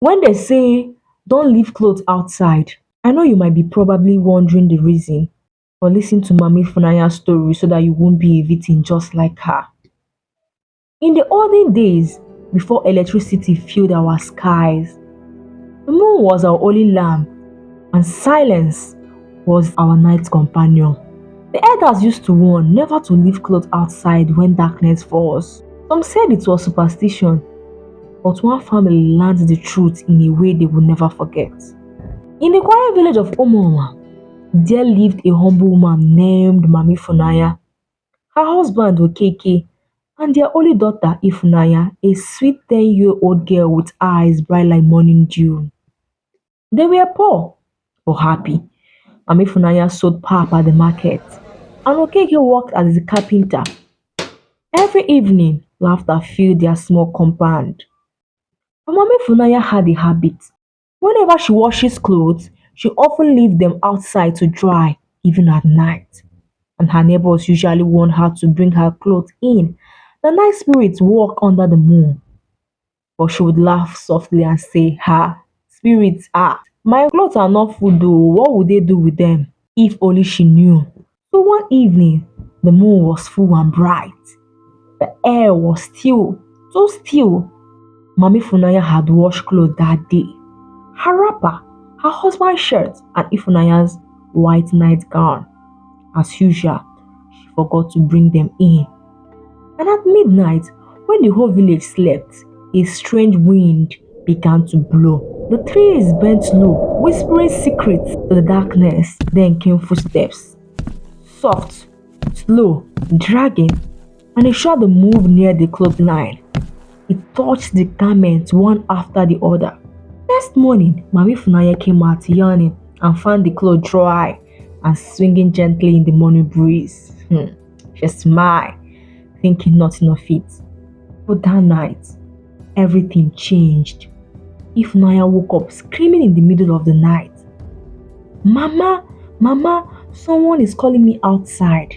When they say don't leave clothes outside, I know you might be probably wondering the reason, but listen to Mami Funaya's story so that you won't be a victim just like her. In the olden days, before electricity filled our skies, the moon was our only lamp and silence was our night companion. The elders used to warn never to leave clothes outside when darkness falls. Some said it was superstition, but one family learned the truth in a way they would never forget. In the quiet village of Omoma, there lived a humble woman named Mami Funaya. Her husband Okeke and their only daughter Ifunaya, a sweet 10-year-old girl with eyes bright like morning dew. They were poor but happy. Mami Funaya sold pap at the market and Okeke worked as a carpenter. Every evening, laughter filled their small compound. But Mami Funaya had a habit. Whenever she washes clothes, she often leaves them outside to dry, even at night. And her neighbors usually warn her to bring her clothes in. The night spirits walk under the moon. But she would laugh softly and say, "Ha, spirits are. My clothes are not food though. What would they do with them?" If only she knew. So one evening, the moon was full and bright. The air was still, so still. Mami Funaya had washed clothes that day. Her wrapper, her husband's shirt, and Ifunaya's white nightgown. As usual, she forgot to bring them in. And at midnight, when the whole village slept, a strange wind began to blow. The trees bent low, whispering secrets to the darkness. Then came footsteps. Soft, slow, dragging, and a shadow moved near the clothesline. It touched the garments one after the other. Next morning, Mami Funaya came out yawning and found the clothes dry and swinging gently in the morning breeze. She smiled, thinking nothing of it. But that night, everything changed. Ifunaya woke up screaming in the middle of the night. Mama, Mama, someone is calling me outside.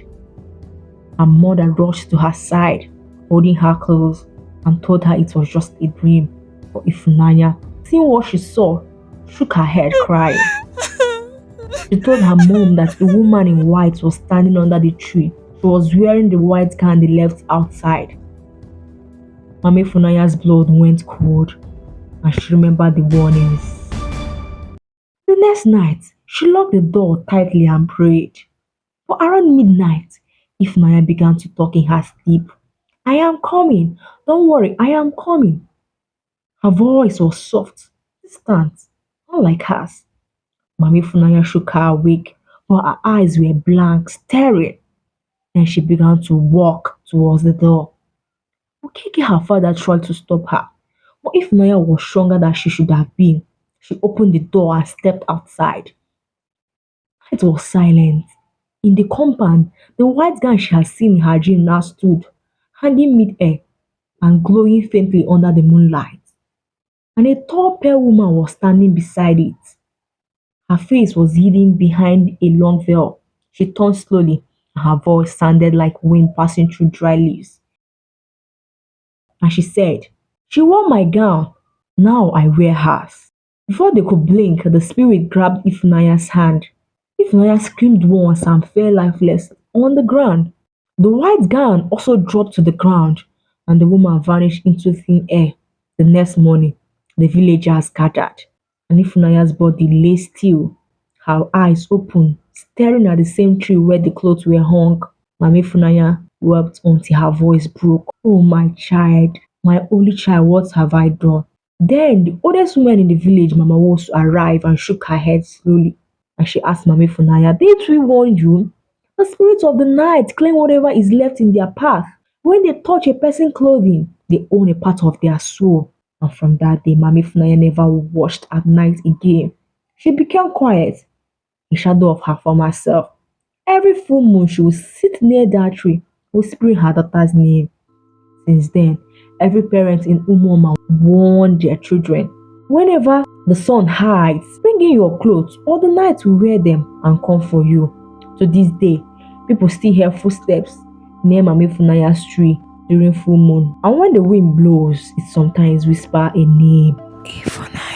Her mother rushed to her side, holding her close, and told her it was just a dream. But Ifunanya, seeing what she saw, shook her head crying. She told her mom that a woman in white was standing under the tree. She was wearing the white gown they left outside. Mami Funaya's blood went cold and she remembered the warnings. The next night, she locked the door tightly and prayed. But around midnight, Ifunaya began to talk in her sleep. "I am coming. Don't worry, I am coming." Her voice was soft, distant, unlike hers. Mami Funaya shook her awake, but her eyes were blank, staring. Then she began to walk towards the door. Okeke, her father, tried to stop her, but Ifunaya was stronger than she should have been. She opened the door and stepped outside. It was silent. In the compound, the white gown she had seen in her dream now stood, hanging mid-air and glowing faintly under the moonlight. And a tall, pale woman was standing beside it. Her face was hidden behind a long veil. She turned slowly, and her voice sounded like wind passing through dry leaves. And she said, "She wore my gown. Now I wear hers." Before they could blink, the spirit grabbed Ifunaya's hand. Ifunaya screamed once and fell lifeless on the ground. The white gown also dropped to the ground, and the woman vanished into thin air. The next morning, the villagers gathered, and Ifunaya's body lay still, her eyes open, staring at the same tree where the clothes were hung. Mami Funaya wept until her voice broke. "Oh, my child, my only child, what have I done?" Then the oldest woman in the village, Mama Wosu, arrived and shook her head slowly. And she asked Mami Funaya, "Didn't we warn you? The spirits of the night claim whatever is left in their path. When they touch a person's clothing, they own a part of their soul." And from that day, Mami Funaya never washed at night again. She became quiet, a shadow of her former self. Every full moon, she would sit near that tree, whispering her daughter's name. Since then, every parent in Umoma warned their children. Whenever the sun hides, bring in your clothes, or the night will wear them and come for you. To this day, people still hear footsteps near Mami Funaya's tree during full moon. And when the wind blows, it sometimes whispers a name. Ifunaya.